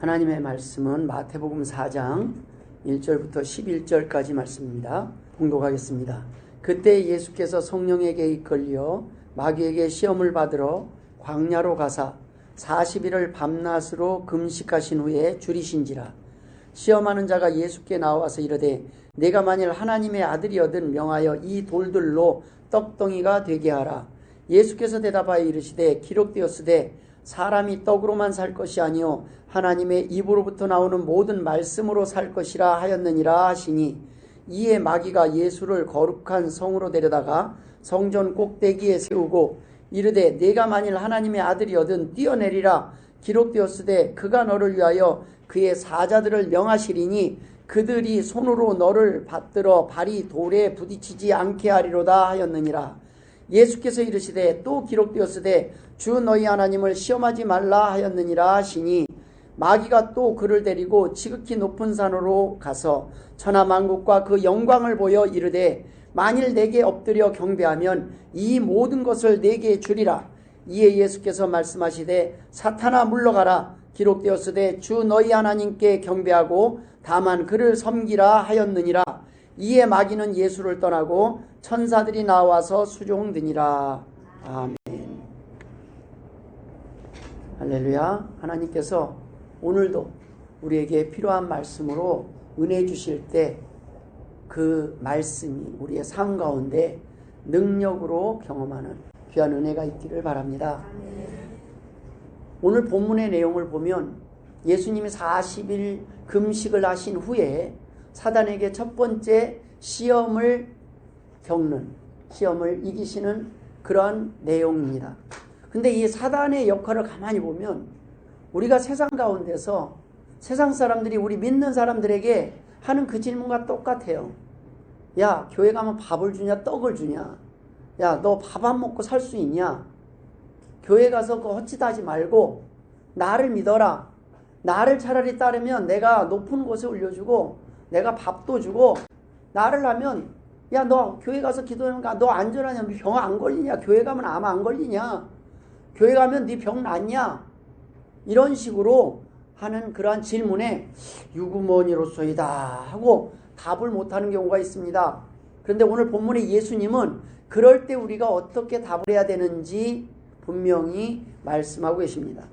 하나님의 말씀은 마태복음 4장 1절부터 11절까지 말씀입니다. 봉독하겠습니다. 그때 예수께서 성령에게 이끌려 마귀에게 시험을 받으러 광야로 가사 40일을 밤낮으로 금식하신 후에 줄이신지라. 시험하는 자가 예수께 나와서 이르되 내가 만일 하나님의 아들이거든 명하여 이 돌들로 떡덩이가 되게 하라. 예수께서 대답하여 이르시되 기록되었으되 사람이 떡으로만 살 것이 아니요 하나님의 입으로부터 나오는 모든 말씀으로 살 것이라 하였느니라 하시니, 이에 마귀가 예수를 거룩한 성으로 데려다가 성전 꼭대기에 세우고 이르되 내가 만일 하나님의 아들이거든 뛰어내리라. 기록되었으되 그가 너를 위하여 그의 사자들을 명하시리니 그들이 손으로 너를 받들어 발이 돌에 부딪히지 않게 하리로다 하였느니라. 예수께서 이르시되 또 기록되었으되 주 너희 하나님을 시험하지 말라 하였느니라 하시니, 마귀가 또 그를 데리고 지극히 높은 산으로 가서 천하만국과 그 영광을 보여 이르되 만일 내게 엎드려 경배하면 이 모든 것을 내게 주리라. 이에 예수께서 말씀하시되 사탄아 물러가라. 기록되었으되 주 너희 하나님께 경배하고 다만 그를 섬기라 하였느니라. 이에 마귀는 예수를 떠나고 천사들이 나와서 수종드니라. 아멘. 할렐루야. 하나님께서 오늘도 우리에게 필요한 말씀으로 은혜 주실 때 그 말씀이 우리의 삶 가운데 능력으로 경험하는 귀한 은혜가 있기를 바랍니다. 오늘 본문의 내용을 보면 예수님이 40일 금식을 하신 후에 사단에게 첫 번째 시험을 겪는, 시험을 이기시는 그러한 내용입니다. 근데 이 사단의 역할을 가만히 보면 우리가 세상 가운데서 세상 사람들이 우리 믿는 사람들에게 하는 그 질문과 똑같아요. 야, 교회 가면 밥을 주냐 떡을 주냐? 야, 너 밥 안 먹고 살 수 있냐? 교회 가서 그 헛짓 하지 말고 나를 믿어라. 나를 차라리 따르면 내가 높은 곳에 올려주고 내가 밥도 주고, 나를 하면 야, 너 교회 가서 기도하면 너 안전하냐? 병 안 걸리냐? 교회 가면 암 안 걸리냐? 교회 가면 네 병 낫냐? 이런 식으로 하는 그러한 질문에 유구머니로소이다 하고 답을 못하는 경우가 있습니다. 그런데 오늘 본문의 예수님은 그럴 때 우리가 어떻게 답을 해야 되는지 분명히 말씀하고 계십니다.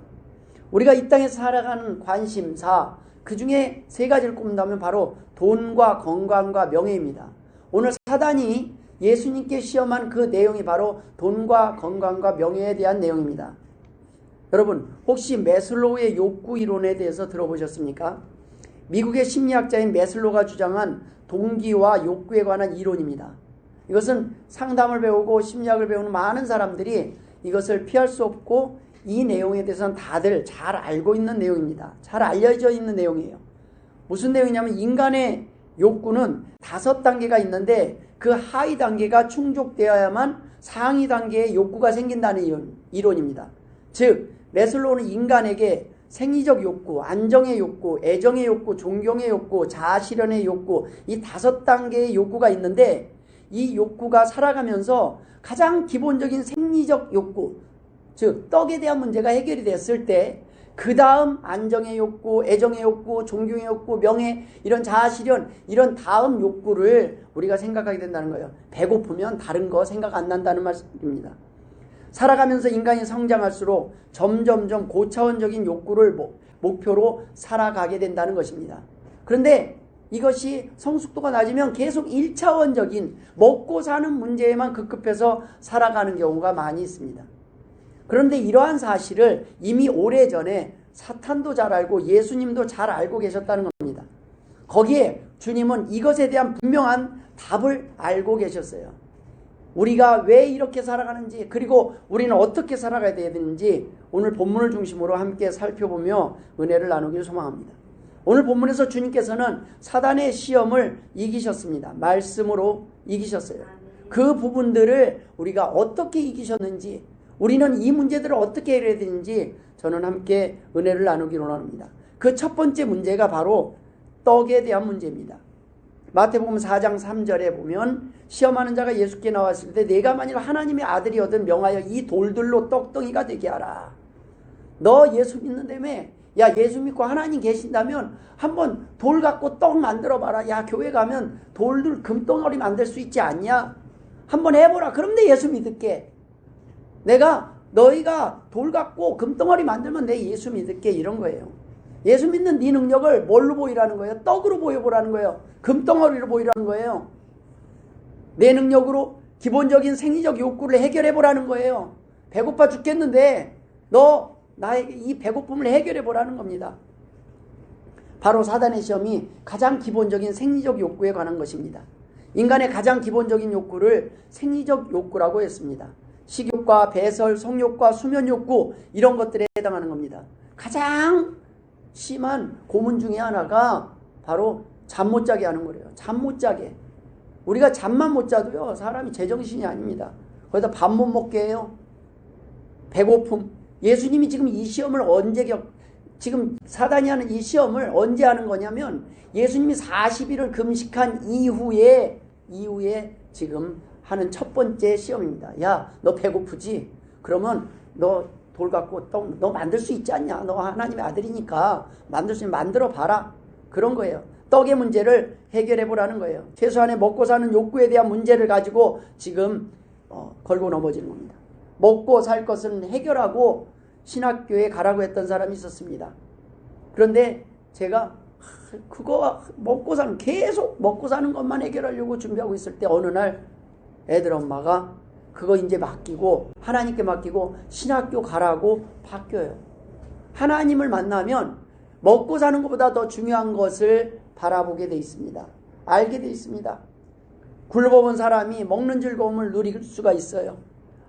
우리가 이 땅에서 살아가는 관심사, 그 중에 세 가지를 꼽는다면 바로 돈과 건강과 명예입니다. 오늘 사단이 예수님께 시험한 그 내용이 바로 돈과 건강과 명예에 대한 내용입니다. 여러분, 혹시 매슬로우의 욕구 이론에 대해서 들어보셨습니까? 미국의 심리학자인 매슬로우가 주장한 동기와 욕구에 관한 이론입니다. 이것은 상담을 배우고 심리학을 배우는 많은 사람들이 이것을 피할 수 없고 이 내용에 대해서는 다들 잘 알고 있는 내용입니다. 잘 알려져 있는 내용이에요. 무슨 내용이냐면 인간의 욕구는 5단계가 있는데 그 하위 단계가 충족되어야만 상위 단계의 욕구가 생긴다는 이론입니다. 즉 매슬로우는 인간에게 생리적 욕구, 안정의 욕구, 애정의 욕구, 존경의 욕구, 자아실현의 욕구, 이 5단계의 욕구가 있는데 이 욕구가 살아가면서 가장 기본적인 생리적 욕구, 즉 떡에 대한 문제가 해결이 됐을 때 그 다음 안정의 욕구, 애정의 욕구, 존경의 욕구, 명예, 이런 자아실현, 이런 다음 욕구를 우리가 생각하게 된다는 거예요. 배고프면 다른 거 생각 안 난다는 말씀입니다. 살아가면서 인간이 성장할수록 점점점 고차원적인 욕구를 목표로 살아가게 된다는 것입니다. 그런데 이것이 성숙도가 낮으면 계속 1차원적인 먹고 사는 문제에만 급급해서 살아가는 경우가 많이 있습니다. 그런데 이러한 사실을 이미 오래전에 사탄도 잘 알고 예수님도 잘 알고 계셨다는 겁니다. 거기에 주님은 이것에 대한 분명한 답을 알고 계셨어요. 우리가 왜 이렇게 살아가는지, 그리고 우리는 어떻게 살아가야 되는지 오늘 본문을 중심으로 함께 살펴보며 은혜를 나누기를 소망합니다. 오늘 본문에서 주님께서는 사단의 시험을 이기셨습니다. 말씀으로 이기셨어요. 그 부분들을 우리가 어떻게 이기셨는지, 우리는 이 문제들을 어떻게 해결해야 되는지 저는 함께 은혜를 나누기를 원합니다. 그 첫 번째 문제가 바로 떡에 대한 문제입니다. 마태복음 4장 3절에 보면 시험하는 자가 예수께 나왔을 때 내가 만일 하나님의 아들이거든 명하여 이 돌들로 떡덩이가 되게 하라. 너 예수 믿는다며 야, 예수 믿고 하나님 계신다면 한번 돌 갖고 떡 만들어 봐라. 야, 교회 가면 돌들 금덩어리 만들 수 있지 않냐? 한번 해보라. 그럼 내 예수 믿을게. 너희가 돌 갖고 금덩어리 만들면 내 예수 믿을게. 이런 거예요. 예수 믿는 네 능력을 뭘로 보이라는 거예요? 떡으로 보여보라는 거예요. 금덩어리로 보이라는 거예요. 내 능력으로 기본적인 생리적 욕구를 해결해보라는 거예요. 배고파 죽겠는데 너 나에게 이 배고픔을 해결해보라는 겁니다. 바로 사단의 시험이 가장 기본적인 생리적 욕구에 관한 것입니다. 인간의 가장 기본적인 욕구를 생리적 욕구라고 했습니다. 식욕과 배설, 성욕과 수면 욕구, 이런 것들에 해당하는 겁니다. 가장 심한 고문 중에 하나가 바로 잠 못 자게 하는 거래요. 잠 못 자게. 우리가 잠만 못 자도요, 사람이 제정신이 아닙니다. 거기다 밥 못 먹게 해요. 배고픔. 예수님이 지금 이 시험을 지금 사단이 하는 이 시험을 언제 하는 거냐면 예수님이 40일을 금식한 이후에 지금 하는 첫 번째 시험입니다. 야, 너 배고프지? 그러면 너 돌 갖고 떡 너 만들 수 있지 않냐? 너 하나님의 아들이니까 만들 수 있으면 만들어 봐라. 그런 거예요. 떡의 문제를 해결해 보라는 거예요. 최소한의 먹고 사는 욕구에 대한 문제를 가지고 지금 걸고 넘어지는 겁니다. 먹고 살 것은 해결하고 신학교에 가라고 했던 사람이 있었습니다. 그런데 제가 그거 계속 먹고 사는 것만 해결하려고 준비하고 있을 때 어느 날 애들 엄마가 그거 이제 맡기고 하나님께 맡기고 신학교 가라고 바뀌어요. 하나님을 만나면 먹고 사는 것보다 더 중요한 것을 바라보게 돼 있습니다. 알게 돼 있습니다. 굶어본 사람이 먹는 즐거움을 누릴 수가 있어요.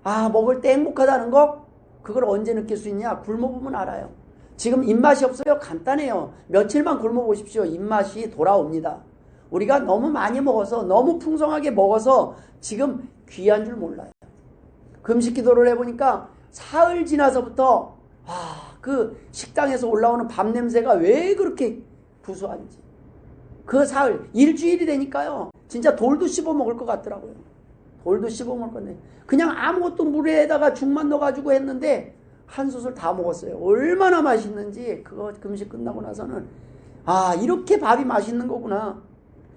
아, 먹을 때 행복하다는 거? 그걸 언제 느낄 수 있냐? 굶어보면 알아요. 지금 입맛이 없어요? 간단해요. 며칠만 굶어보십시오. 입맛이 돌아옵니다. 우리가 너무 많이 먹어서, 너무 풍성하게 먹어서 지금 귀한 줄 몰라요. 금식 기도를 해보니까 사흘 지나서부터 그 식당에서 올라오는 밥 냄새가 왜 그렇게 구수한지. 그 사흘, 일주일이 되니까요, 진짜 돌도 씹어 먹을 것 같더라고요. 돌도 씹어 먹을 건데 그냥 아무것도 물에다가 죽만 넣어가지고 했는데 한 솥을 다 먹었어요. 얼마나 맛있는지. 그거 금식 끝나고 나서는 이렇게 밥이 맛있는 거구나.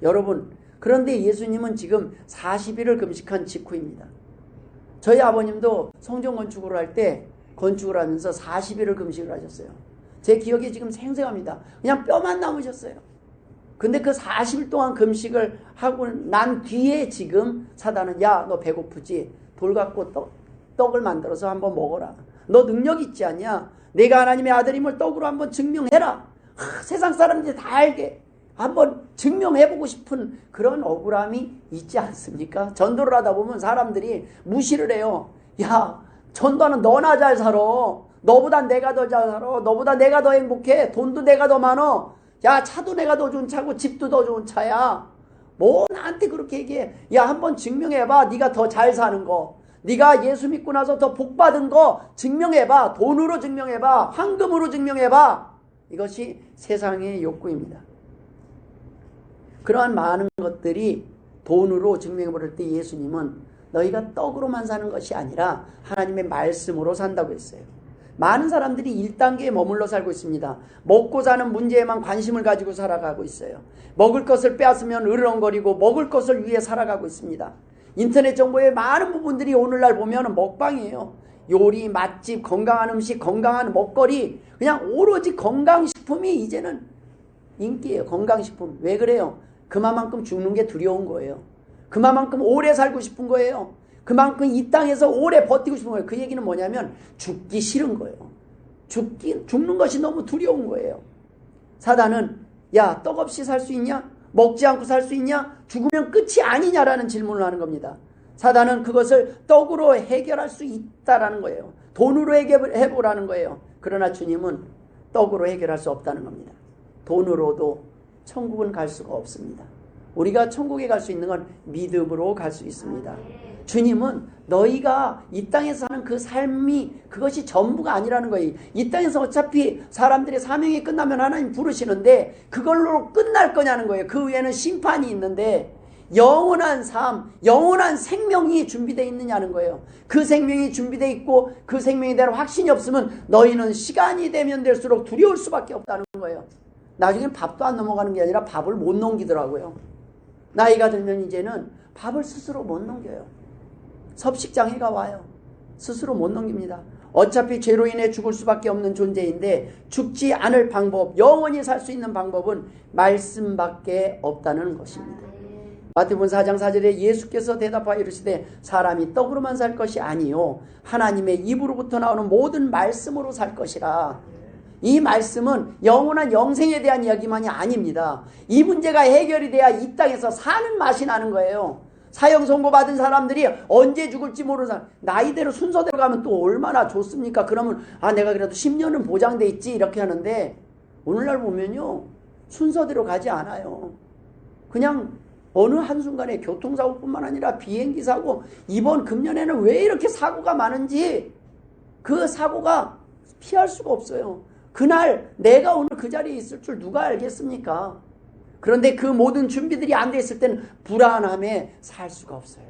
여러분, 그런데 예수님은 지금 40일을 금식한 직후입니다. 저희 아버님도 성전 건축을 할 때 건축을 하면서 40일을 금식을 하셨어요. 제 기억에 지금 생생합니다. 그냥 뼈만 남으셨어요. 근데 그 40일 동안 금식을 하고 난 뒤에 지금 사단은 야, 너 배고프지? 돌 갖고 떡을 만들어서 한번 먹어라. 너 능력 있지 않냐? 내가 하나님의 아들임을 떡으로 한번 증명해라. 세상 사람들이 다 알게 한번 증명해보고 싶은 그런 억울함이 있지 않습니까? 전도를 하다 보면 사람들이 무시를 해요. 야, 전도하는 너나 잘 살아. 너보다 내가 더 잘 살아. 너보다 내가 더 행복해. 돈도 내가 더 많아. 야, 차도 내가 더 좋은 차고 집도 더 좋은 차야. 뭐 나한테 그렇게 얘기해. 야, 한번 증명해봐. 네가 더 잘 사는 거. 네가 예수 믿고 나서 더 복 받은 거 증명해봐. 돈으로 증명해봐. 황금으로 증명해봐. 이것이 세상의 욕구입니다. 그러한 많은 것들이 돈으로 증명해버릴 때 예수님은 너희가 떡으로만 사는 것이 아니라 하나님의 말씀으로 산다고 했어요. 많은 사람들이 1단계에 머물러 살고 있습니다. 먹고 사는 문제에만 관심을 가지고 살아가고 있어요. 먹을 것을 빼앗으면 으르렁거리고 먹을 것을 위해 살아가고 있습니다. 인터넷 정보의 많은 부분들이 오늘날 보면 먹방이에요. 요리, 맛집, 건강한 음식, 건강한 먹거리, 그냥 오로지 건강식품이 이제는 인기예요. 건강식품. 왜 그래요? 그만큼 죽는 게 두려운 거예요. 그만큼 오래 살고 싶은 거예요. 그만큼 이 땅에서 오래 버티고 싶은 거예요. 그 얘기는 뭐냐면 죽기 싫은 거예요. 죽는 것이 너무 두려운 거예요. 사단은 야, 떡 없이 살 수 있냐? 먹지 않고 살 수 있냐? 죽으면 끝이 아니냐라는 질문을 하는 겁니다. 사단은 그것을 떡으로 해결할 수 있다라는 거예요. 돈으로 해보라는 거예요. 그러나 주님은 떡으로 해결할 수 없다는 겁니다. 돈으로도 천국은 갈 수가 없습니다. 우리가 천국에 갈 수 있는 건 믿음으로 갈 수 있습니다. 주님은 너희가 이 땅에서 사는 그 삶이 그것이 전부가 아니라는 거예요. 이 땅에서 어차피 사람들의 사명이 끝나면 하나님 부르시는데 그걸로 끝날 거냐는 거예요. 그 위에는 심판이 있는데 영원한 삶, 영원한 생명이 준비되어 있느냐는 거예요. 그 생명이 준비되어 있고 그 생명에 대한 확신이 없으면 너희는 시간이 되면 될수록 두려울 수밖에 없다는 거예요. 나중엔 밥도 안 넘어가는 게 아니라 밥을 못 넘기더라고요. 나이가 들면 이제는 밥을 스스로 못 넘겨요. 섭식장애가 와요. 스스로 못 넘깁니다. 어차피 죄로 인해 죽을 수밖에 없는 존재인데 죽지 않을 방법, 영원히 살 수 있는 방법은 말씀밖에 없다는 것입니다. 마태복음 4장 4절에 예수께서 대답하여 이르시되 사람이 떡으로만 살 것이 아니요 하나님의 입으로부터 나오는 모든 말씀으로 살 것이라. 이 말씀은 영원한 영생에 대한 이야기만이 아닙니다. 이 문제가 해결이 돼야 이 땅에서 사는 맛이 나는 거예요. 사형 선고 받은 사람들이 언제 죽을지 모르는 사람, 나이대로 순서대로 가면 또 얼마나 좋습니까? 그러면 내가 그래도 10년은 보장돼 있지 이렇게 하는데 오늘날 보면요 순서대로 가지 않아요. 그냥 어느 한순간에 교통사고뿐만 아니라 비행기 사고, 이번 금년에는 왜 이렇게 사고가 많은지 그 사고가 피할 수가 없어요. 그날 내가 오늘 그 자리에 있을 줄 누가 알겠습니까? 그런데 그 모든 준비들이 안 돼 있을 때는 불안함에 살 수가 없어요.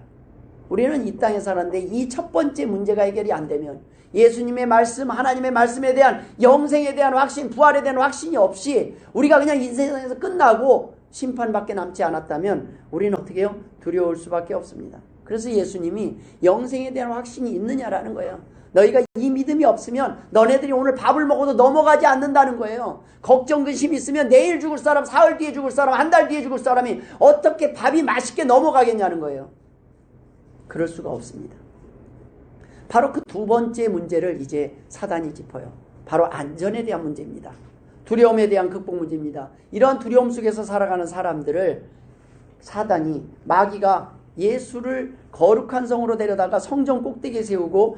우리는 이 땅에 살았는데 이 첫 번째 문제가 해결이 안 되면, 예수님의 말씀, 하나님의 말씀에 대한 영생에 대한 확신, 부활에 대한 확신이 없이 우리가 그냥 이 세상에서 끝나고 심판밖에 남지 않았다면 우리는 어떻게 해요? 두려울 수밖에 없습니다. 그래서 예수님이 영생에 대한 확신이 있느냐라는 거예요. 너희가 이 믿음이 없으면 너네들이 오늘 밥을 먹어도 넘어가지 않는다는 거예요. 걱정 근심이 있으면 내일 죽을 사람, 사흘 뒤에 죽을 사람, 한 달 뒤에 죽을 사람이 어떻게 밥이 맛있게 넘어가겠냐는 거예요. 그럴 수가 없습니다. 바로 그 두 번째 문제를 이제 사단이 짚어요. 바로 안전에 대한 문제입니다. 두려움에 대한 극복 문제입니다. 이러한 두려움 속에서 살아가는 사람들을 사단이, 마귀가 예수를 거룩한 성으로 데려다가 성전 꼭대기에 세우고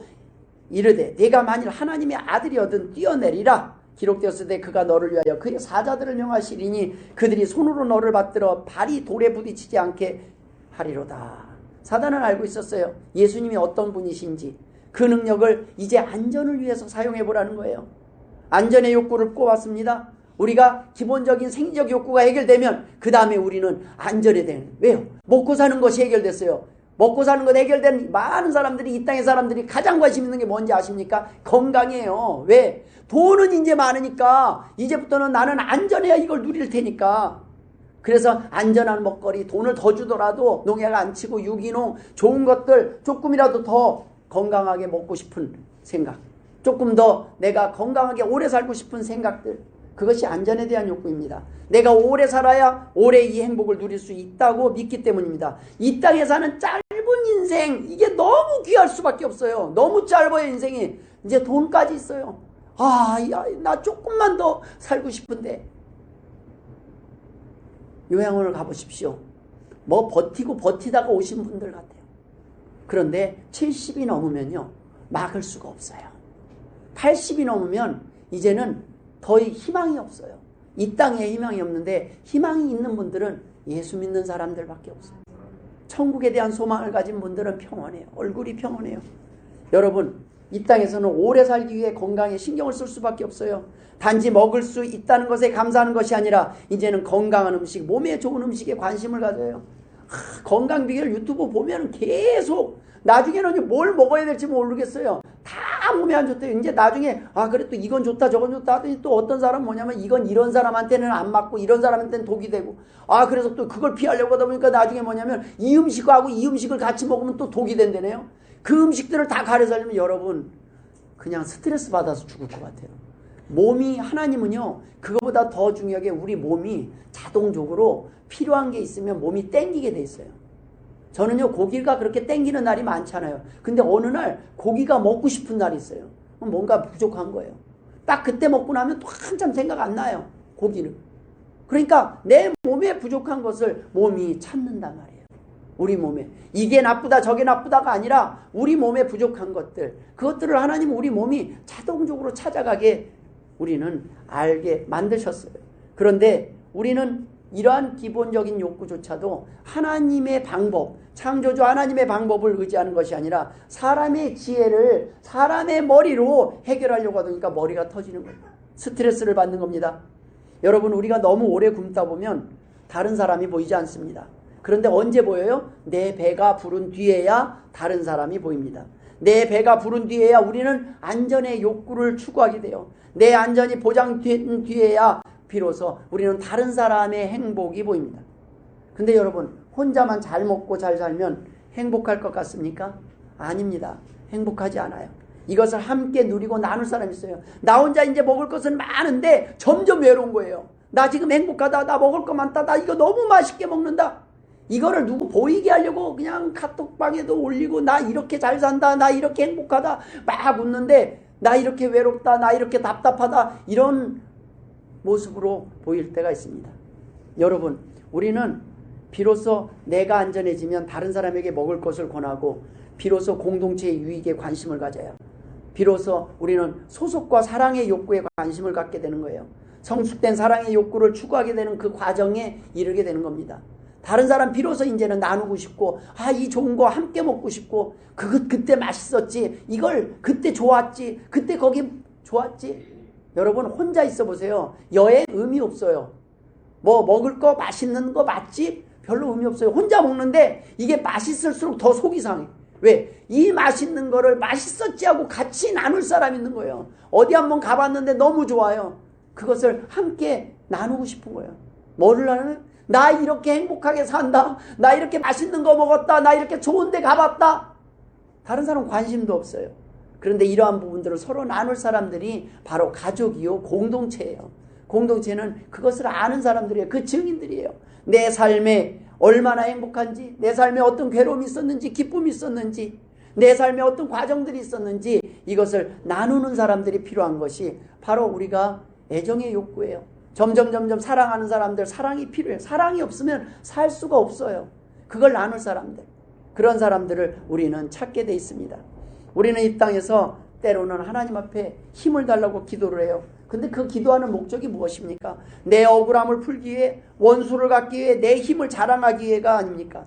이르되 네가 만일 하나님의 아들이거든 뛰어내리라. 기록되었을 때 그가 너를 위하여 그의 사자들을 명하시리니 그들이 손으로 너를 받들어 발이 돌에 부딪히지 않게 하리로다. 사단은 알고 있었어요. 예수님이 어떤 분이신지. 그 능력을 이제 안전을 위해서 사용해 보라는 거예요. 안전의 욕구를 꼽았습니다. 우리가 기본적인 생리적 욕구가 해결되면 그 다음에 우리는 안전에 대한, 왜요? 먹고 사는 것이 해결됐어요. 먹고 사는 것 해결된 많은 사람들이, 이 땅의 사람들이 가장 관심 있는 게 뭔지 아십니까? 건강이에요. 왜? 돈은 이제 많으니까 이제부터는 나는 안전해야 이걸 누릴 테니까. 그래서 안전한 먹거리, 돈을 더 주더라도 농약 안 치고 유기농 좋은 것들 조금이라도 더 건강하게 먹고 싶은 생각, 조금 더 내가 건강하게 오래 살고 싶은 생각들, 그것이 안전에 대한 욕구입니다. 내가 오래 살아야 오래 이 행복을 누릴 수 있다고 믿기 때문입니다. 이 땅에 사는 짧은 인생, 이게 너무 귀할 수밖에 없어요. 너무 짧아요, 인생이. 이제 돈까지 있어요. 나 조금만 더 살고 싶은데. 요양원을 가보십시오. 버티고 버티다가 오신 분들 같아요. 그런데 70이 넘으면요, 막을 수가 없어요. 80이 넘으면 이제는 더 희망이 없어요. 이 땅에 희망이 없는데, 희망이 있는 분들은 예수 믿는 사람들밖에 없어요. 천국에 대한 소망을 가진 분들은 평온해요. 얼굴이 평온해요. 여러분, 이 땅에서는 오래 살기 위해 건강에 신경을 쓸 수밖에 없어요. 단지 먹을 수 있다는 것에 감사하는 것이 아니라 이제는 건강한 음식, 몸에 좋은 음식에 관심을 가져요. 건강 비결 유튜브 보면 계속 나중에는 뭘 먹어야 될지 모르겠어요. 다 몸에 안 좋대요. 이제 나중에 그래 또 이건 좋다 저건 좋다 하더니 또 어떤 사람은 뭐냐면 이건 이런 사람한테는 안 맞고 이런 사람한테는 독이 되고, 그래서 또 그걸 피하려고 하다 보니까 나중에 뭐냐면 이 음식하고 이 음식을 같이 먹으면 또 독이 된다네요. 그 음식들을 다 가려 살리면 여러분 그냥 스트레스 받아서 죽을 것 같아요. 몸이, 하나님은요 그거보다 더 중요하게 우리 몸이 자동적으로 필요한 게 있으면 몸이 땡기게 돼 있어요. 저는요 고기가 그렇게 땡기는 날이 많잖아요. 근데 어느 날 고기가 먹고 싶은 날이 있어요. 뭔가 부족한 거예요. 딱 그때 먹고 나면 또 한참 생각 안 나요, 고기는. 그러니까 내 몸에 부족한 것을 몸이 찾는단 말이에요. 우리 몸에 이게 나쁘다 저게 나쁘다가 아니라 우리 몸에 부족한 것들, 그것들을 하나님은 우리 몸이 자동적으로 찾아가게 우리는 알게 만드셨어요. 그런데 우리는 이러한 기본적인 욕구조차도 하나님의 방법, 창조주 하나님의 방법을 의지하는 것이 아니라 사람의 지혜를 사람의 머리로 해결하려고 하니까 머리가 터지는 거예요. 스트레스를 받는 겁니다. 여러분, 우리가 너무 오래 굶다 보면 다른 사람이 보이지 않습니다. 그런데 언제 보여요? 내 배가 부른 뒤에야 다른 사람이 보입니다. 내 배가 부른 뒤에야 우리는 안전의 욕구를 추구하게 돼요. 내 안전이 보장된 뒤에야 비로소 우리는 다른 사람의 행복이 보입니다. 근데 여러분, 혼자만 잘 먹고 잘 살면 행복할 것 같습니까? 아닙니다. 행복하지 않아요. 이것을 함께 누리고 나눌 사람이 있어요. 나 혼자 이제 먹을 것은 많은데 점점 외로운 거예요. 나 지금 행복하다. 나 먹을 거 많다. 나 이거 너무 맛있게 먹는다. 이거를 누구 보이게 하려고 그냥 카톡방에도 올리고 나 이렇게 잘 산다. 나 이렇게 행복하다. 막 웃는데 나 이렇게 외롭다. 나 이렇게 답답하다. 이런 모습으로 보일 때가 있습니다. 여러분, 우리는 비로소 내가 안전해지면 다른 사람에게 먹을 것을 권하고 비로소 공동체의 유익에 관심을 가져요. 비로소 우리는 소속과 사랑의 욕구에 관심을 갖게 되는 거예요. 성숙된 사랑의 욕구를 추구하게 되는 그 과정에 이르게 되는 겁니다. 다른 사람 비로소 이제는 나누고 싶고, 이 좋은 거 함께 먹고 싶고, 그때 맛있었지, 이걸 그때 좋았지, 그때 거기 좋았지. 여러분, 혼자 있어 보세요. 여행 의미 없어요. 뭐 먹을 거, 맛있는 거, 맛집 별로 의미 없어요. 혼자 먹는데 이게 맛있을수록 더 속이 상해. 왜? 이 맛있는 거를 맛있었지 하고 같이 나눌 사람 있는 거예요. 어디 한번 가봤는데 너무 좋아요. 그것을 함께 나누고 싶은 거예요. 뭐를 나누면? 나 이렇게 행복하게 산다. 나 이렇게 맛있는 거 먹었다. 나 이렇게 좋은 데 가봤다. 다른 사람 관심도 없어요. 그런데 이러한 부분들을 서로 나눌 사람들이 바로 가족이요, 공동체예요. 공동체는 그것을 아는 사람들이에요. 그 증인들이에요. 내 삶에 얼마나 행복한지, 내 삶에 어떤 괴로움이 있었는지, 기쁨이 있었는지, 내 삶에 어떤 과정들이 있었는지, 이것을 나누는 사람들이 필요한 것이 바로 우리가 애정의 욕구예요. 점점 사랑하는 사람들, 사랑이 필요해요. 사랑이 없으면 살 수가 없어요. 그걸 나눌 사람들, 그런 사람들을 우리는 찾게 돼 있습니다. 우리는 이 땅에서 때로는 하나님 앞에 힘을 달라고 기도를 해요. 근데 그 기도하는 목적이 무엇입니까? 내 억울함을 풀기 위해, 원수를 갚기 위해, 내 힘을 자랑하기 위해가 아닙니까?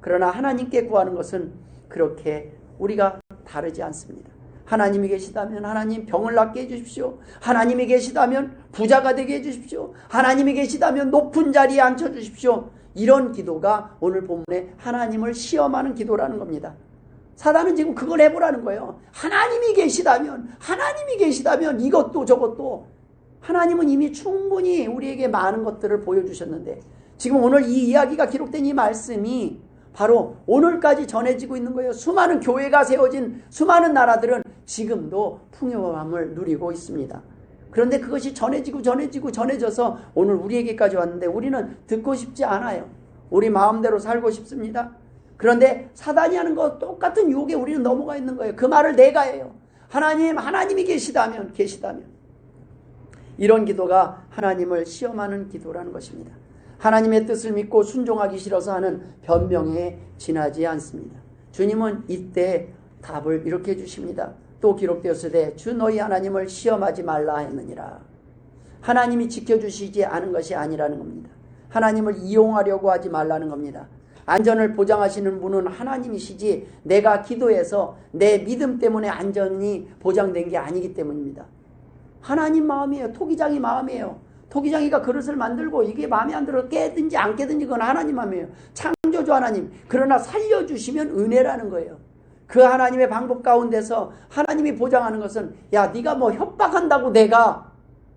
그러나 하나님께 구하는 것은 그렇게 우리가 다르지 않습니다. 하나님이 계시다면 하나님 병을 낫게 해주십시오. 하나님이 계시다면 부자가 되게 해주십시오. 하나님이 계시다면 높은 자리에 앉혀주십시오. 이런 기도가 오늘 본문에 하나님을 시험하는 기도라는 겁니다. 사단은 지금 그걸 해보라는 거예요. 하나님이 계시다면 이것도 저것도. 하나님은 이미 충분히 우리에게 많은 것들을 보여주셨는데, 지금 오늘 이 이야기가 기록된 이 말씀이 바로 오늘까지 전해지고 있는 거예요. 수많은 교회가 세워진 수많은 나라들은 지금도 풍요함을 누리고 있습니다. 그런데 그것이 전해져서 오늘 우리에게까지 왔는데 우리는 듣고 싶지 않아요. 우리 마음대로 살고 싶습니다. 그런데 사단이 하는 거 똑같은 유혹에 우리는 넘어가 있는 거예요. 그 말을 내가 해요. 하나님이 계시다면. 이런 기도가 하나님을 시험하는 기도라는 것입니다. 하나님의 뜻을 믿고 순종하기 싫어서 하는 변명에 지나지 않습니다. 주님은 이때 답을 이렇게 해주십니다. 또 기록되었으되 주 너희 하나님을 시험하지 말라 했느니라. 하나님이 지켜주시지 않은 것이 아니라는 겁니다. 하나님을 이용하려고 하지 말라는 겁니다. 안전을 보장하시는 분은 하나님이시지 내가 기도해서 내 믿음 때문에 안전이 보장된 게 아니기 때문입니다. 하나님 마음이에요. 토기장이 마음이에요. 토기장이가 그릇을 만들고 이게 마음에 안 들어 깨든지 안 깨든지 그건 하나님 마음이에요. 창조주 하나님. 그러나 살려주시면 은혜라는 거예요. 그 하나님의 방법 가운데서 하나님이 보장하는 것은 야 네가 뭐 협박한다고 내가,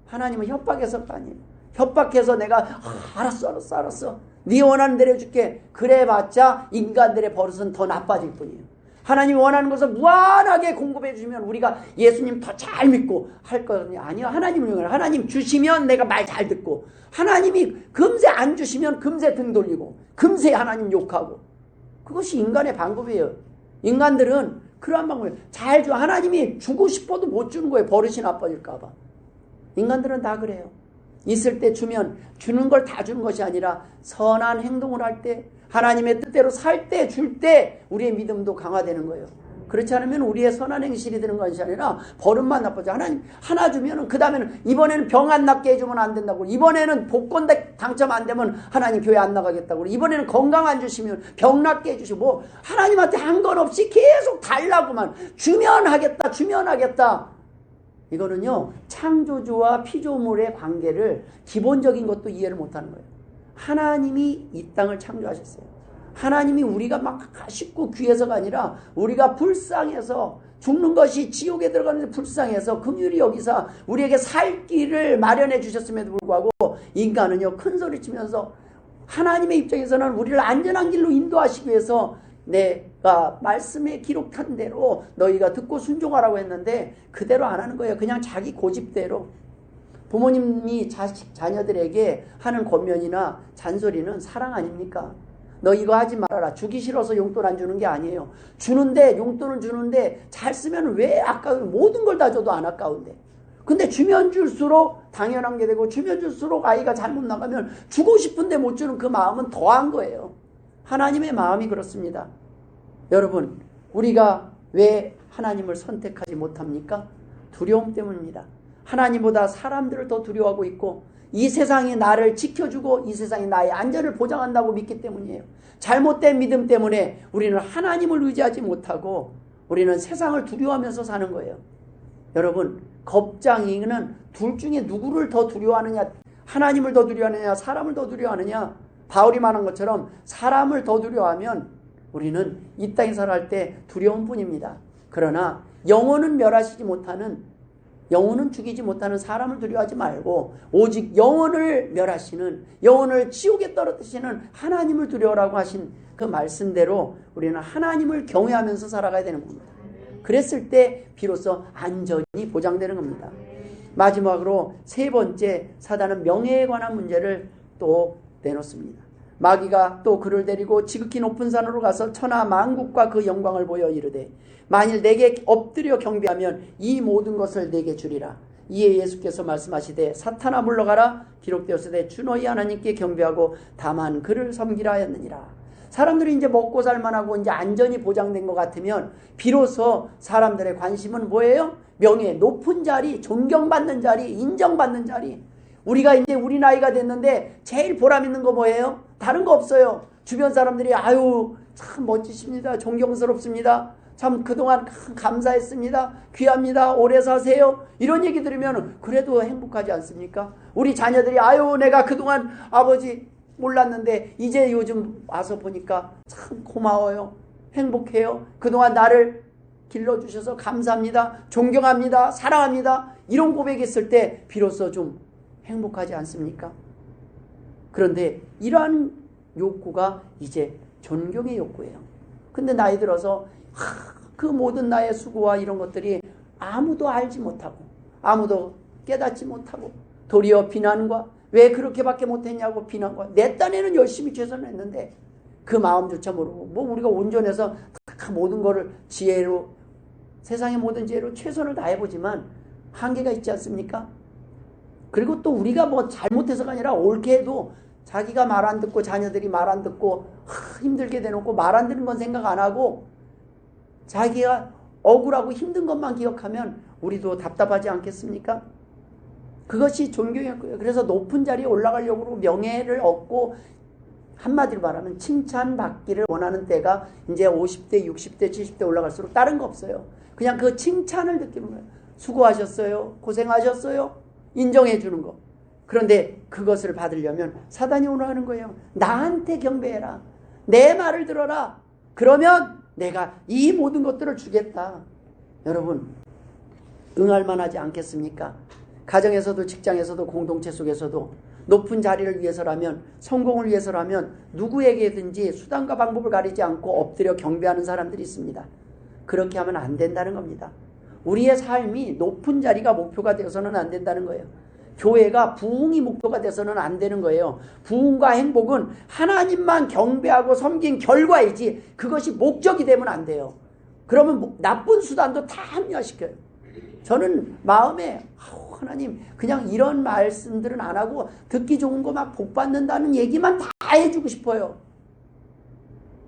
하나님은 협박해서가 아니에요. 협박해서 내가 알았어 네 원하는 대로 해줄게 그래봤자 인간들의 버릇은 더 나빠질 뿐이에요. 하나님이 원하는 것을 무한하게 공급해 주시면 우리가 예수님 더 잘 믿고 할 거냐? 아니요. 하나님을 이용해요. 하나님 주시면 내가 말 잘 듣고, 하나님이 금세 안 주시면 금세 등 돌리고 금세 하나님 욕하고, 그것이 인간의 방법이에요. 인간들은 그러한 방법이에요. 잘 줘. 하나님이 주고 싶어도 못 주는 거예요. 버릇이 나빠질까 봐. 인간들은 다 그래요. 있을 때 주면 주는 걸 다 주는 것이 아니라 선한 행동을 할 때, 하나님의 뜻대로 살 때, 줄 때 우리의 믿음도 강화되는 거예요. 그렇지 않으면 우리의 선한 행실이 되는 것이 아니라 버릇만 나빠져. 하나님 하나 주면은 그 다음에는 이번에는 병 안 낫게 해주면 안 된다고, 이번에는 복권 당첨 안 되면 하나님 교회 안 나가겠다고, 이번에는 건강 안 주시면 병 낫게 해주시고, 뭐 하나님한테 한 건 없이 계속 달라고만 주면 하겠다. 이거는요 창조주와 피조물의 관계를 기본적인 것도 이해를 못하는 거예요. 하나님이 이 땅을 창조하셨어요. 하나님이 우리가 막 아쉽고 귀해서가 아니라 우리가 불쌍해서 죽는 것이 지옥에 들어가는데 불쌍해서 긍휼히 여기사 우리에게 살 길을 마련해 주셨음에도 불구하고 인간은요 큰소리치면서 하나님의 입장에서는 우리를 안전한 길로 인도하시기 위해서 내가 말씀에 기록한 대로 너희가 듣고 순종하라고 했는데 그대로 안 하는 거예요. 그냥 자기 고집대로. 부모님이 자녀들에게 하는 권면이나 잔소리는 사랑 아닙니까? 너 이거 하지 말아라. 주기 싫어서 용돈 안 주는 게 아니에요. 주는데 용돈을 주는데 잘 쓰면 왜 아까워? 모든 걸 다 줘도 안 아까운데. 근데 주면 줄수록 당연한 게 되고 주면 줄수록 아이가 잘못 나가면 주고 싶은데 못 주는 그 마음은 더한 거예요. 하나님의 마음이 그렇습니다. 여러분, 우리가 왜 하나님을 선택하지 못합니까? 두려움 때문입니다. 하나님보다 사람들을 더 두려워하고 있고 이 세상이 나를 지켜주고 이 세상이 나의 안전을 보장한다고 믿기 때문이에요. 잘못된 믿음 때문에 우리는 하나님을 의지하지 못하고 우리는 세상을 두려워하면서 사는 거예요. 여러분, 겁쟁이는 둘 중에 누구를 더 두려워하느냐, 하나님을 더 두려워하느냐, 사람을 더 두려워하느냐. 바울이 말한 것처럼 사람을 더 두려워하면 우리는 이 땅에 살아갈 때 두려운 뿐입니다. 그러나 영혼은 멸하시지 못하는, 영혼은 죽이지 못하는 사람을 두려워하지 말고 오직 영혼을 멸하시는, 영혼을 지옥에 떨어뜨리시는 하나님을 두려워라고 하신 그 말씀대로 우리는 하나님을 경외하면서 살아가야 되는 겁니다. 그랬을 때 비로소 안전이 보장되는 겁니다. 마지막으로 세 번째, 사단은 명예에 관한 문제를 또 내놓습니다. 마귀가 또 그를 데리고 지극히 높은 산으로 가서 천하 만국과 그 영광을 보여 이르되 만일 내게 엎드려 경배하면 이 모든 것을 내게 주리라. 이에 예수께서 말씀하시되 사탄아 물러가라. 기록되었으되 주 너희 하나님께 경배하고 다만 그를 섬기라 하였느니라. 사람들이 이제 먹고 살만하고 이제 안전이 보장된 것 같으면 비로소 사람들의 관심은 뭐예요? 명예, 높은 자리, 존경받는 자리, 인정받는 자리. 우리가 이제 우리 나이가 됐는데 제일 보람 있는 거 뭐예요? 다른 거 없어요. 주변 사람들이 아유 참 멋지십니다. 존경스럽습니다. 참 그동안 감사했습니다. 귀합니다. 오래 사세요. 이런 얘기 들으면 그래도 행복하지 않습니까? 우리 자녀들이 아유 내가 그동안 아버지 몰랐는데 이제 요즘 와서 보니까 참 고마워요. 행복해요. 그동안 나를 길러주셔서 감사합니다. 존경합니다. 사랑합니다. 이런 고백했을 때 비로소 좀 행복하지 않습니까? 그런데 이러한 욕구가 이제 존경의 욕구예요. 근데 나이 들어서 그 모든 나의 수고와 이런 것들이 아무도 알지 못하고 아무도 깨닫지 못하고 도리어 비난과 왜 그렇게밖에 못했냐고 비난과 내 딴에는 열심히 최선을 했는데 그 마음조차 모르고 뭐 우리가 온전해서 다 모든 거를 지혜로 세상의 모든 지혜로 최선을 다해보지만 한계가 있지 않습니까? 그리고 또 우리가 뭐 잘못해서가 아니라 옳게 해도 자기가 말 안 듣고 자녀들이 말 안 듣고 힘들게 대놓고 말 안 듣는 건 생각 안 하고 자기가 억울하고 힘든 것만 기억하면 우리도 답답하지 않겠습니까? 그것이 존경이었고요. 그래서 높은 자리에 올라가려고 명예를 얻고 한마디로 말하면 칭찬받기를 원하는 때가 이제 50대, 60대, 70대 올라갈수록 다른 거 없어요. 그냥 그 칭찬을 느끼는 거예요. 수고하셨어요. 고생하셨어요. 인정해 주는 거. 그런데 그것을 받으려면 사단이 오늘 하는 거예요. 나한테 경배해라. 내 말을 들어라. 그러면 내가 이 모든 것들을 주겠다. 여러분 응할 만하지 않겠습니까? 가정에서도 직장에서도 공동체 속에서도 높은 자리를 위해서라면 성공을 위해서라면 누구에게든지 수단과 방법을 가리지 않고 엎드려 경배하는 사람들이 있습니다. 그렇게 하면 안 된다는 겁니다. 우리의 삶이 높은 자리가 목표가 되어서는 안 된다는 거예요. 교회가 부흥이 목표가 돼서는 안 되는 거예요. 부흥과 행복은 하나님만 경배하고 섬긴 결과이지 그것이 목적이 되면 안 돼요. 그러면 나쁜 수단도 다 합리화시켜요. 저는 마음에 하나님 그냥 이런 말씀들은 안 하고 듣기 좋은 거 막 복 받는다는 얘기만 다 해주고 싶어요.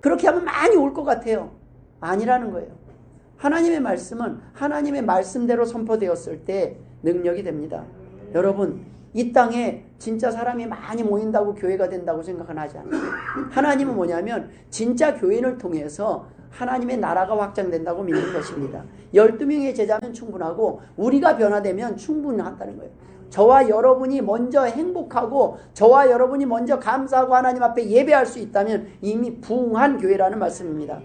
그렇게 하면 많이 올 것 같아요. 아니라는 거예요. 하나님의 말씀은 하나님의 말씀대로 선포되었을 때 능력이 됩니다. 여러분 이 땅에 진짜 사람이 많이 모인다고 교회가 된다고 생각은 하지 않아요. 하나님은 뭐냐면 진짜 교인을 통해서 하나님의 나라가 확장된다고 믿는 것입니다. 12명의 제자면 충분하고 우리가 변화되면 충분하다는 거예요. 저와 여러분이 먼저 행복하고 저와 여러분이 먼저 감사하고 하나님 앞에 예배할 수 있다면 이미 부흥한 교회라는 말씀입니다.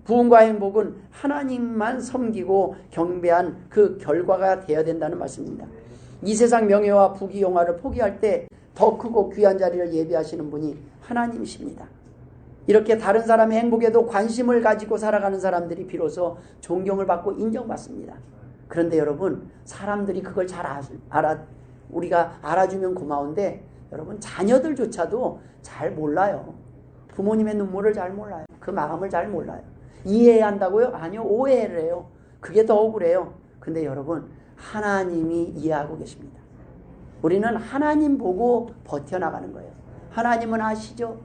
부흥과 행복은 하나님만 섬기고 경배한 그 결과가 되어야 된다는 말씀입니다. 이 세상 명예와 부귀영화를 포기할 때 더 크고 귀한 자리를 예비하시는 분이 하나님이십니다. 이렇게 다른 사람의 행복에도 관심을 가지고 살아가는 사람들이 비로소 존경을 받고 인정받습니다. 그런데 여러분, 사람들이 그걸 잘 우리가 알아주면 고마운데 여러분, 자녀들조차도 잘 몰라요. 부모님의 눈물을 잘 몰라요. 그 마음을 잘 몰라요. 이해해야 한다고요? 아니요, 오해를 해요. 그게 더 억울해요. 근데 여러분, 하나님이 이해하고 계십니다. 우리는 하나님 보고 버텨나가는 거예요. 하나님은 아시죠?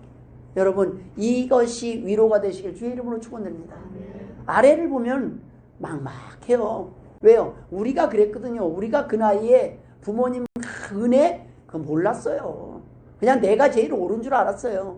여러분, 이것이 위로가 되시길 주의 이름으로 축원드립니다. 아래를 보면 막막해요. 왜요? 우리가 그랬거든요. 우리가 그 나이에 부모님 은혜 그거 몰랐어요. 그냥 내가 제일 옳은 줄 알았어요.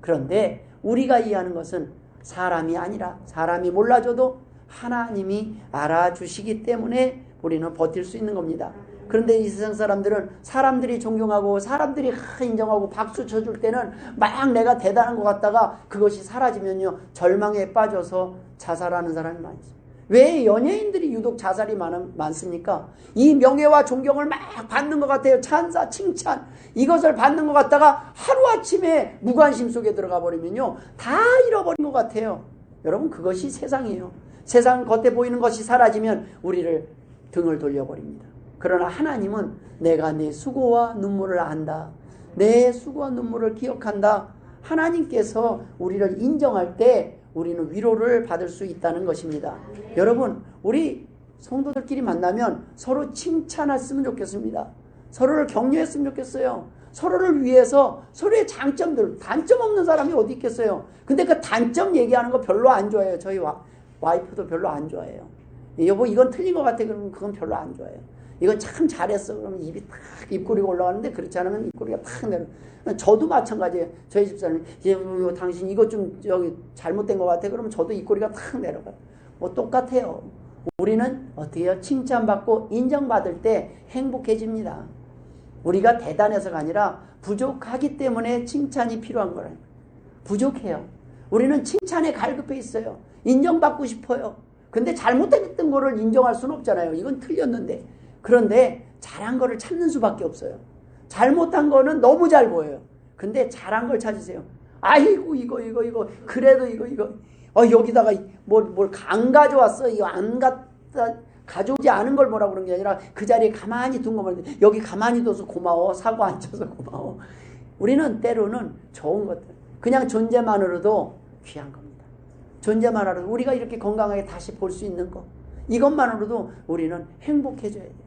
그런데 우리가 이해하는 것은 사람이 아니라, 사람이 몰라줘도 하나님이 알아주시기 때문에 우리는 버틸 수 있는 겁니다. 그런데 이 세상 사람들은 사람들이 존경하고 사람들이 인정하고 박수 쳐줄 때는 막 내가 대단한 것 같다가 그것이 사라지면요, 절망에 빠져서 자살하는 사람이 많이 있어요. 왜 연예인들이 유독 자살이 많습니까? 이 명예와 존경을 막 받는 것 같아요. 찬사, 칭찬, 이것을 받는 것 같다가 하루아침에 무관심 속에 들어가 버리면요, 다 잃어버린 것 같아요. 여러분, 그것이 세상이에요. 세상 겉에 보이는 것이 사라지면 우리를 등을 돌려버립니다. 그러나 하나님은 내가 내 수고와 눈물을 안다. 내 수고와 눈물을 기억한다. 하나님께서 우리를 인정할 때 우리는 위로를 받을 수 있다는 것입니다. 여러분, 우리 성도들끼리 만나면 서로 칭찬했으면 좋겠습니다. 서로를 격려했으면 좋겠어요. 서로를 위해서 서로의 장점들, 단점 없는 사람이 어디 있겠어요. 근데 그 단점 얘기하는 거 별로 안 좋아해요. 저희 와이프도 별로 안 좋아해요. 여보, 이건 틀린 것 같아. 그러면 그건 별로 안 좋아해요. 이건 참 잘했어. 그러면 입이 탁 입꼬리가 올라가는데 그렇지 않으면 입꼬리가 탁 내려. 저도 마찬가지예요. 저희 집사람이 당신 이거 좀 저기 잘못된 것 같아. 그러면 저도 입꼬리가 탁 내려가요. 뭐 똑같아요. 우리는 어떻게 해요? 칭찬받고 인정받을 때 행복해집니다. 우리가 대단해서가 아니라 부족하기 때문에 칭찬이 필요한 거라는 거예요. 부족해요. 우리는 칭찬에 갈급해 있어요. 인정받고 싶어요. 근데 잘못했던 거를 인정할 수는 없잖아요. 이건 틀렸는데. 그런데 잘한 거를 찾는 수밖에 없어요. 잘못한 거는 너무 잘 보여요. 근데 잘한 걸 찾으세요. 아이고, 이거. 그래도 이거. 여기다가 뭘 안 가져왔어. 이거 안 갖다, 가져오지 않은 걸 뭐라고 그런 게 아니라 그 자리에 가만히 둔 거면 여기 가만히 둬서 고마워. 사고 안 쳐서 고마워. 우리는 때로는 좋은 것들, 그냥 존재만으로도 귀한 겁니다. 존재만으로도 우리가 이렇게 건강하게 다시 볼 수 있는 거, 이것만으로도 우리는 행복해져야 돼요.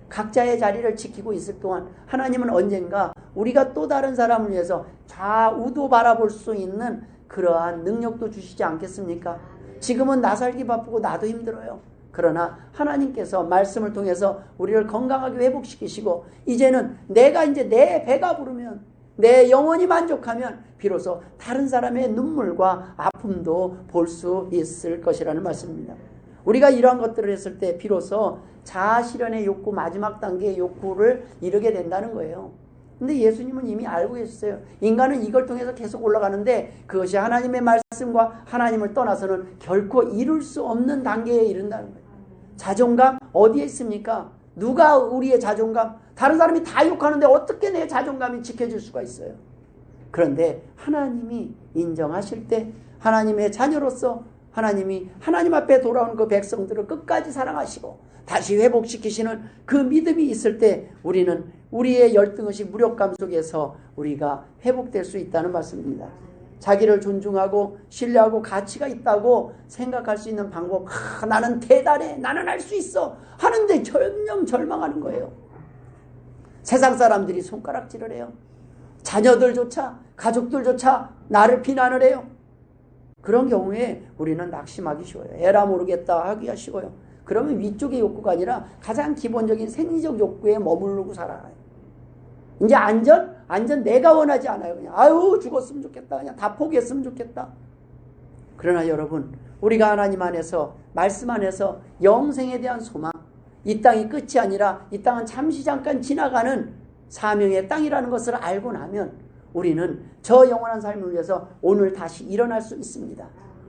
각자의 자리를 지키고 있을 동안 하나님은 언젠가 우리가 또 다른 사람을 위해서 좌우도 바라볼 수 있는 그러한 능력도 주시지 않겠습니까? 지금은 나 살기 바쁘고 나도 힘들어요. 그러나 하나님께서 말씀을 통해서 우리를 건강하게 회복시키시고 이제는 내가 이제 내 배가 부르면, 내 영혼이 만족하면 비로소 다른 사람의 눈물과 아픔도 볼 수 있을 것이라는 말씀입니다. 우리가 이러한 것들을 했을 때 비로소 자아실현의 욕구, 마지막 단계의 욕구를 이루게 된다는 거예요. 근데 예수님은 이미 알고 계셨어요. 인간은 이걸 통해서 계속 올라가는데 그것이 하나님의 말씀과 하나님을 떠나서는 결코 이룰 수 없는 단계에 이른다는 거예요. 자존감 어디에 있습니까? 누가 우리의 자존감? 다른 사람이 다 욕하는데 어떻게 내 자존감이 지켜질 수가 있어요? 그런데 하나님이 인정하실 때 하나님의 자녀로서 하나님이 하나님 앞에 돌아온 그 백성들을 끝까지 사랑하시고 다시 회복시키시는 그 믿음이 있을 때 우리는 우리의 열등의식, 무력감 속에서 우리가 회복될 수 있다는 말씀입니다. 자기를 존중하고 신뢰하고 가치가 있다고 생각할 수 있는 방법, 나는 대단해, 나는 할 수 있어 하는데 점점 절망하는 거예요. 세상 사람들이 손가락질을 해요. 자녀들조차, 가족들조차 나를 비난을 해요. 그런 경우에 우리는 낙심하기 쉬워요. 에라 모르겠다 하기가 쉬워요. 그러면 위쪽의 욕구가 아니라 가장 기본적인 생리적 욕구에 머무르고 살아요. 이제 안전 내가 원하지 않아요. 그냥 아유 죽었으면 좋겠다. 그냥 다 포기했으면 좋겠다. 그러나 여러분, 우리가 하나님 안에서, 말씀 안에서 영생에 대한 소망, 이 땅이 끝이 아니라 이 땅은 잠시 잠깐 지나가는 사명의 땅이라는 것을 알고 나면 우리는 저 영원한 삶을 위해서 오늘 다시 일어날 수 있습니다.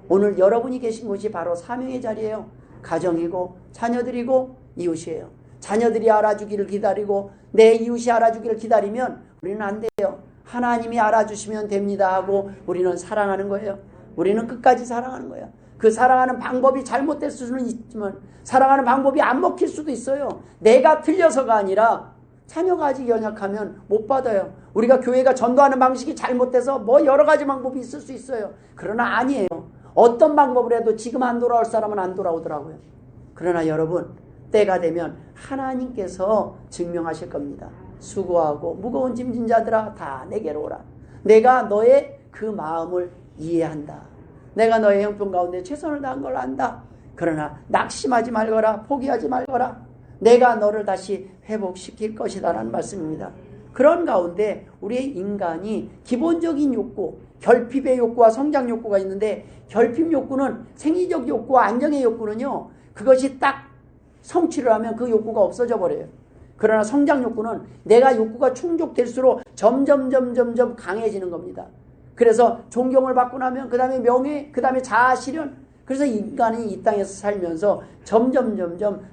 오늘 여러분이 계신 곳이 바로 사명의 자리예요. 가정이고 자녀들이고 이웃이에요. 자녀들이 알아주기를 기다리고 내 이웃이 알아주기를 기다리면 우리는 안 돼요. 하나님이 알아주시면 됩니다 하고 우리는 사랑하는 거예요. 우리는 끝까지 사랑하는 거예요. 그 사랑하는 방법이 잘못될 수는 있지만 사랑하는 방법이 안 먹힐 수도 있어요. 내가 틀려서가 아니라 자녀가 아직 연약하면 못 받아요. 우리가 교회가 전도하는 방식이 잘못돼서 뭐 여러 가지 방법이 있을 수 있어요. 그러나 아니에요. 어떤 방법을 해도 지금 안 돌아올 사람은 안 돌아오더라고요. 그러나 여러분, 때가 되면 하나님께서 증명하실 겁니다. 수고하고 무거운 짐진 자들아 다 내게로 오라. 내가 너의 그 마음을 이해한다. 내가 너의 형편 가운데 최선을 다한 걸 안다. 그러나 낙심하지 말거라. 포기하지 말거라. 내가 너를 다시 회복시킬 것이다 라는 말씀입니다. 그런 가운데 우리의 인간이 기본적인 욕구, 결핍의 욕구와 성장 욕구가 있는데 결핍 욕구는 생리적 욕구와 안정의 욕구는요. 그것이 딱 성취를 하면 그 욕구가 없어져 버려요. 그러나 성장 욕구는 내가 욕구가 충족될수록 점점 강해지는 겁니다. 그래서 존경을 받고 나면 그 다음에 명예, 그 다음에 자아 실현. 그래서 인간이 이 땅에서 살면서 점점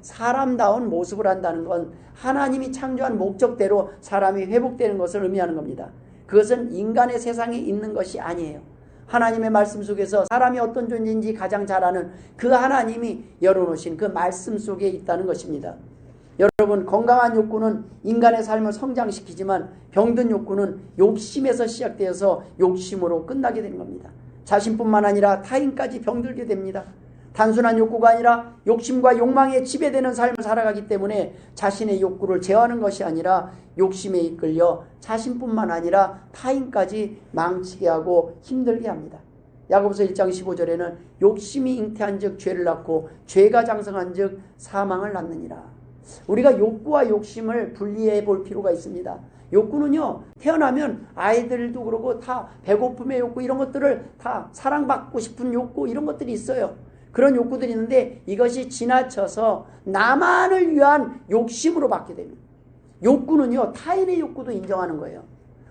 사람다운 모습을 한다는 건 하나님이 창조한 목적대로 사람이 회복되는 것을 의미하는 겁니다. 그것은 인간의 세상에 있는 것이 아니에요. 하나님의 말씀 속에서 사람이 어떤 존재인지 가장 잘 아는 그 하나님이 열어놓으신 그 말씀 속에 있다는 것입니다. 여러분, 건강한 욕구는 인간의 삶을 성장시키지만 병든 욕구는 욕심에서 시작되어서 욕심으로 끝나게 되는 겁니다. 자신뿐만 아니라 타인까지 병들게 됩니다. 단순한 욕구가 아니라 욕심과 욕망에 지배되는 삶을 살아가기 때문에 자신의 욕구를 제어하는 것이 아니라 욕심에 이끌려 자신뿐만 아니라 타인까지 망치게 하고 힘들게 합니다. 야고보서 1장 15절에는 욕심이 잉태한 즉 죄를 낳고 죄가 장성한 즉 사망을 낳느니라. 우리가 욕구와 욕심을 분리해 볼 필요가 있습니다. 욕구는요, 태어나면 아이들도 그러고 다 배고픔의 욕구 이런 것들을 다 사랑받고 싶은 욕구 이런 것들이 있어요. 그런 욕구들이 있는데 이것이 지나쳐서 나만을 위한 욕심으로 받게 됩니다. 욕구는요, 타인의 욕구도 인정하는 거예요.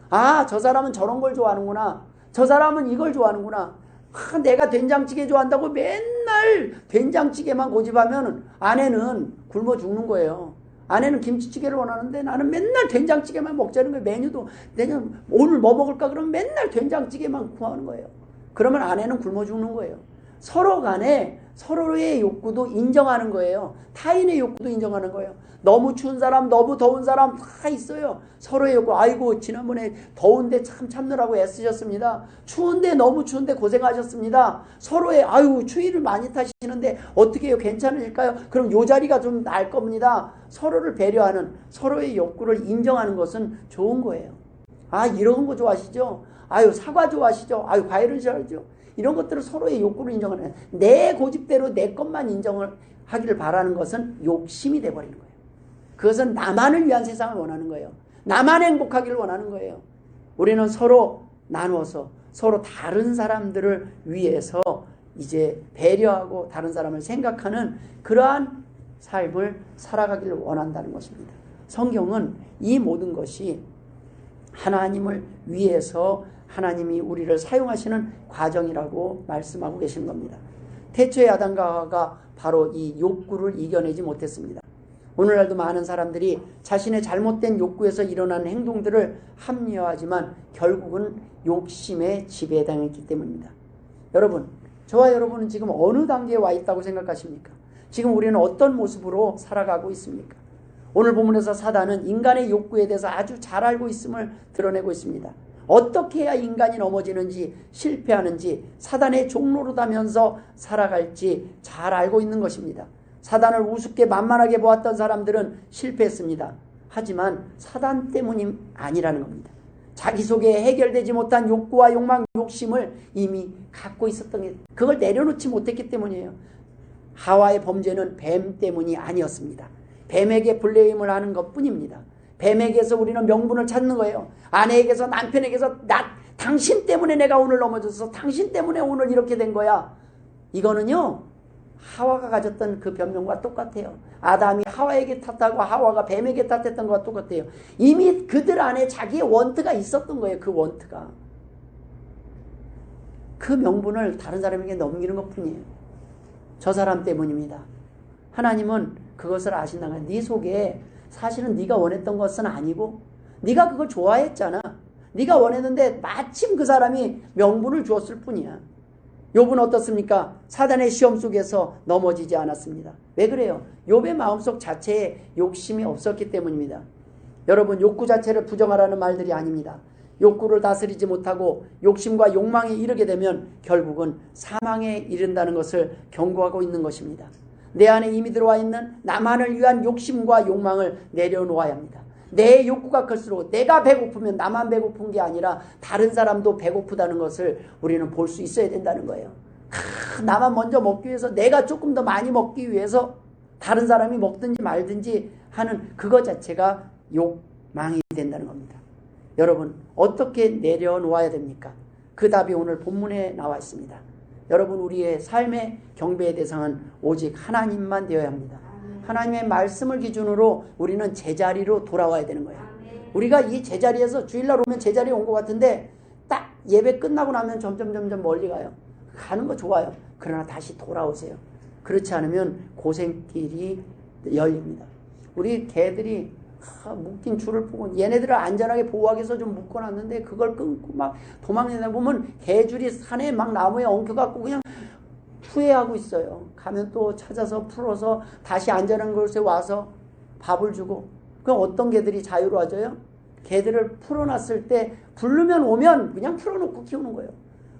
아, 저 사람은 저런 걸 좋아하는구나. 저 사람은 이걸 좋아하는구나. 아, 내가 된장찌개 좋아한다고 맨날 된장찌개만 고집하면 아내는 굶어 죽는 거예요. 아내는 김치찌개를 원하는데 나는 맨날 된장찌개만 먹자는 거예요. 메뉴도 내가 오늘 뭐 먹을까 그러면 맨날 된장찌개만 구하는 거예요. 그러면 아내는 굶어 죽는 거예요. 서로 간에 서로의 욕구도 인정하는 거예요. 타인의 욕구도 인정하는 거예요. 너무 추운 사람, 너무 더운 사람 다 있어요. 서로의 욕구. 아이고, 지난번에 더운데 참 참느라고 애쓰셨습니다. 추운데 너무 추운데 고생하셨습니다. 서로의 아유, 추위를 많이 타시는데 어떻게 해요? 괜찮으실까요? 그럼 요 자리가 좀 나을 겁니다. 서로를 배려하는, 서로의 욕구를 인정하는 것은 좋은 거예요. 아, 이런 거 좋아하시죠? 아유, 사과 좋아하시죠? 아유, 과일은 싫어하죠? 이런 것들을 서로의 욕구를 인정하는, 내 고집대로 내 것만 인정을 하기를 바라는 것은 욕심이 돼버리는 거예요. 그것은 나만을 위한 세상을 원하는 거예요. 나만 행복하기를 원하는 거예요. 우리는 서로 나누어서 서로 다른 사람들을 위해서 이제 배려하고 다른 사람을 생각하는 그러한 삶을 살아가기를 원한다는 것입니다. 성경은 이 모든 것이 하나님을 위해서 하나님이 우리를 사용하시는 과정이라고 말씀하고 계시는 겁니다. 태초의 아담과 하와가 바로 이 욕구를 이겨내지 못했습니다. 오늘날도 많은 사람들이 자신의 잘못된 욕구에서 일어나는 행동들을 합리화하지만 결국은 욕심에 지배당했기 때문입니다. 여러분, 저와 여러분은 지금 어느 단계에 와 있다고 생각하십니까? 지금 우리는 어떤 모습으로 살아가고 있습니까? 오늘 본문에서 사단은 인간의 욕구에 대해서 아주 잘 알고 있음을 드러내고 있습니다. 어떻게 해야 인간이 넘어지는지, 실패하는지, 사단의 종로로 다면서 살아갈지 잘 알고 있는 것입니다. 사단을 우습게 만만하게 보았던 사람들은 실패했습니다. 하지만 사단 때문이 아니라는 겁니다. 자기 속에 해결되지 못한 욕구와 욕망, 욕심을 이미 갖고 있었던 게, 그걸 내려놓지 못했기 때문이에요. 하와의 범죄는 뱀 때문이 아니었습니다. 뱀에게 블레임을 하는 것뿐입니다. 뱀에게서 우리는 명분을 찾는 거예요. 아내에게서, 남편에게서, 당신 때문에 내가 오늘 넘어져서 당신 때문에 오늘 이렇게 된 거야. 이거는요, 하와가 가졌던 그 변명과 똑같아요. 아담이 하와에게 탓하고 하와가 뱀에게 탓했던 것과 똑같아요. 이미 그들 안에 자기의 원트가 있었던 거예요. 그 원트가. 그 명분을 다른 사람에게 넘기는 것뿐이에요. 저 사람 때문입니다. 하나님은 그것을 아신다는 거예요. 네 속에 사실은 네가 원했던 것은 아니고 네가 그걸 좋아했잖아. 네가 원했는데 마침 그 사람이 명분을 주었을 뿐이야. 욥은 어떻습니까? 사단의 시험 속에서 넘어지지 않았습니다. 왜 그래요? 욥의 마음속 자체에 욕심이 없었기 때문입니다. 여러분, 욕구 자체를 부정하라는 말들이 아닙니다. 욕구를 다스리지 못하고 욕심과 욕망에 이르게 되면 결국은 사망에 이른다는 것을 경고하고 있는 것입니다. 내 안에 이미 들어와 있는 나만을 위한 욕심과 욕망을 내려놓아야 합니다. 내 욕구가 클수록 내가 배고프면 나만 배고픈 게 아니라 다른 사람도 배고프다는 것을 우리는 볼 수 있어야 된다는 거예요. 나만 먼저 먹기 위해서, 내가 조금 더 많이 먹기 위해서 다른 사람이 먹든지 말든지 하는 그것 자체가 욕망이 된다는 겁니다. 여러분, 어떻게 내려놓아야 됩니까? 그 답이 오늘 본문에 나와 있습니다. 여러분, 우리의 삶의 경배의 대상은 오직 하나님만 되어야 합니다. 하나님의 말씀을 기준으로 우리는 제자리로 돌아와야 되는 거예요. 우리가 이 제자리에서 주일날 오면 제자리에 온 것 같은데 딱 예배 끝나고 나면 점점 멀리 가요. 가는 거 좋아요. 그러나 다시 돌아오세요. 그렇지 않으면 고생길이 열립니다. 우리 개들이 묶인 줄을 보고 얘네들을 안전하게 보호하기 위해서 좀 묶어놨는데 그걸 끊고 막 도망내다 보면 개줄이 산에 막 나무에 엉켜갖고 그냥 후회하고 있어요. 가면 또 찾아서 풀어서 다시 안전한 곳에 와서 밥을 주고. 그럼 어떤 개들이 자유로워져요? 개들을 풀어놨을 때 부르면 오면 그냥 풀어놓고 키우는 거예요.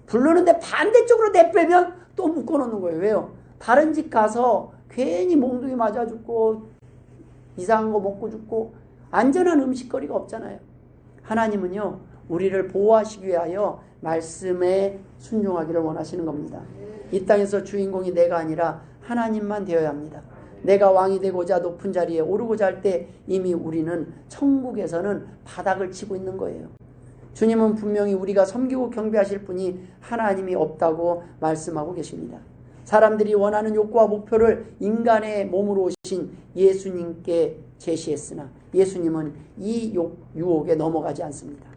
부르는데 반대쪽으로 내빼면 또 묶어놓는 거예요. 왜요? 다른 집 가서 괜히 몽둥이 맞아 죽고 이상한 거 먹고 죽고 안전한 음식거리가 없잖아요. 하나님은요, 우리를 보호하시기 위하여 말씀에 순종하기를 원하시는 겁니다. 이 땅에서 주인공이 내가 아니라 하나님만 되어야 합니다. 내가 왕이 되고자 높은 자리에 오르고자 할 때 이미 우리는 천국에서는 바닥을 치고 있는 거예요. 주님은 분명히 우리가 섬기고 경배하실 분이 하나님이 없다고 말씀하고 계십니다. 사람들이 원하는 욕구와 목표를 인간의 몸으로 오신 예수님께 제시했으나 예수님은 이 유혹에 넘어가지 않습니다.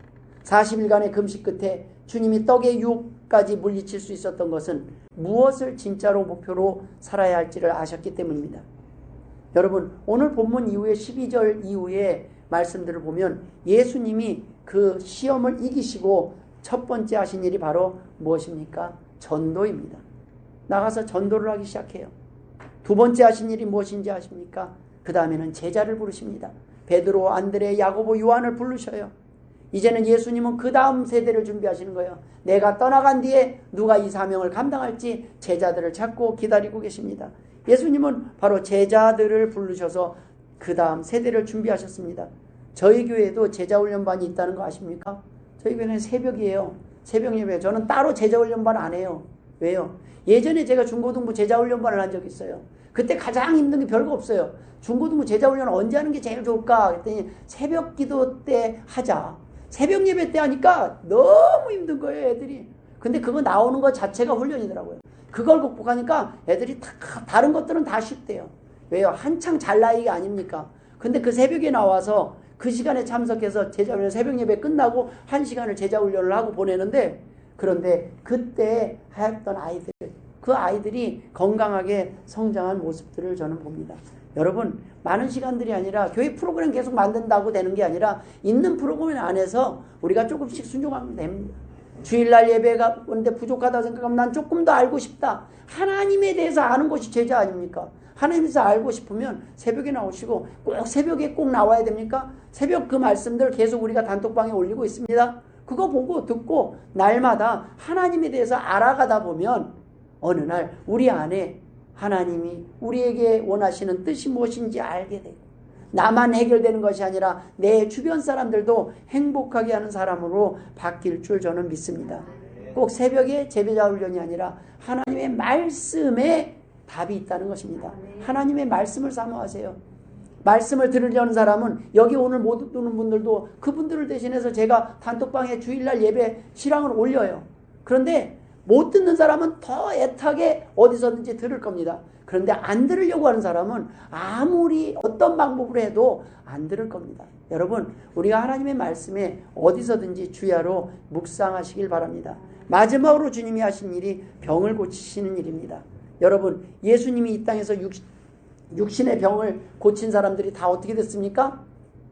40일간의 금식 끝에 주님이 떡의 유혹까지 물리칠 수 있었던 것은 무엇을 진짜로 목표로 살아야 할지를 아셨기 때문입니다. 여러분, 오늘 본문 이후에 12절 이후에 말씀들을 보면 예수님이 그 시험을 이기시고 첫 번째 하신 일이 바로 무엇입니까? 전도입니다. 나가서 전도를 하기 시작해요. 두 번째 하신 일이 무엇인지 아십니까? 그 다음에는 제자를 부르십니다. 베드로, 안드레, 야고보, 요한을 부르셔요. 이제는 예수님은 그 다음 세대를 준비하시는 거예요. 내가 떠나간 뒤에 누가 이 사명을 감당할지 제자들을 찾고 기다리고 계십니다. 예수님은 바로 제자들을 부르셔서 그 다음 세대를 준비하셨습니다. 저희 교회에도 제자훈련반이 있다는 거 아십니까? 저희 교회는 새벽이에요. 새벽 예배. 저는 따로 제자훈련반 안 해요. 왜요? 예전에 제가 중고등부 제자훈련반을 한 적이 있어요. 그때 가장 힘든 게 별거 없어요. 중고등부 제자훈련 언제 하는 게 제일 좋을까? 그랬더니 새벽 기도 때 하자. 새벽 예배 때 하니까 너무 힘든 거예요, 애들이. 근데 그거 나오는 것 자체가 훈련이더라고요. 그걸 극복하니까 애들이 다른 것들은 다 쉽대요. 왜요? 한창 잘 나이가 아닙니까? 근데 그 새벽에 나와서 그 시간에 참석해서 제자훈련 새벽 예배 끝나고 1시간을 제자훈련을 하고 보내는데, 그런데 그때 하였던 아이들, 그 아이들이 건강하게 성장한 모습들을 저는 봅니다. 여러분, 많은 시간들이 아니라 교회 프로그램 계속 만든다고 되는 게 아니라 있는 프로그램 안에서 우리가 조금씩 순종하면 됩니다. 주일날 예배가 오는데 부족하다 생각하면 난 조금 더 알고 싶다. 하나님에 대해서 아는 것이 제자 아닙니까? 하나님에 대해서 알고 싶으면 새벽에 나오시고, 꼭 새벽에 꼭 나와야 됩니까? 새벽 그 말씀들 계속 우리가 단톡방에 올리고 있습니다. 그거 보고 듣고 날마다 하나님에 대해서 알아가다 보면 어느 날 우리 안에 하나님이 우리에게 원하시는 뜻이 무엇인지 알게 되고, 나만 해결되는 것이 아니라 내 주변 사람들도 행복하게 하는 사람으로 바뀔 줄 저는 믿습니다. 꼭 새벽에 제자 훈련이 아니라 하나님의 말씀에 답이 있다는 것입니다. 하나님의 말씀을 사모하세요. 말씀을 들으려는 사람은 여기 오늘 못 듣는 분들도 그분들을 대신해서 제가 단톡방에 주일날 예배 실황을 올려요. 그런데 못 듣는 사람은 더 애타게 어디서든지 들을 겁니다. 그런데 안 들으려고 하는 사람은 아무리 어떤 방법으로 해도 안 들을 겁니다. 여러분, 우리가 하나님의 말씀에 어디서든지 주야로 묵상하시길 바랍니다. 마지막으로 주님이 하신 일이 병을 고치시는 일입니다. 여러분, 예수님이 이 땅에서 육신의 병을 고친 사람들이 다 어떻게 됐습니까?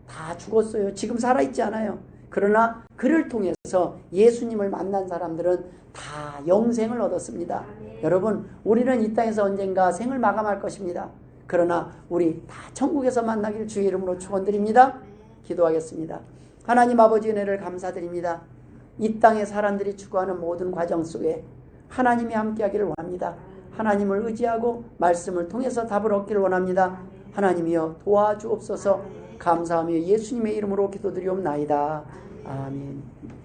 다 죽었어요. 지금 살아있지 않아요. 그러나 그를 통해서 예수님을 만난 사람들은 다 영생을 얻었습니다. 여러분, 우리는 이 땅에서 언젠가 생을 마감할 것입니다. 그러나 우리 다 천국에서 만나길 주의 이름으로 축원드립니다. 기도하겠습니다. 하나님 아버지 은혜를 감사드립니다. 이 땅의 사람들이 추구하는 모든 과정 속에 하나님이 함께하기를 원합니다. 하나님을 의지하고 말씀을 통해서 답을 얻기를 원합니다. 하나님이여 도와주옵소서. 감사하며 예수님의 이름으로 기도드리옵나이다. 아멘.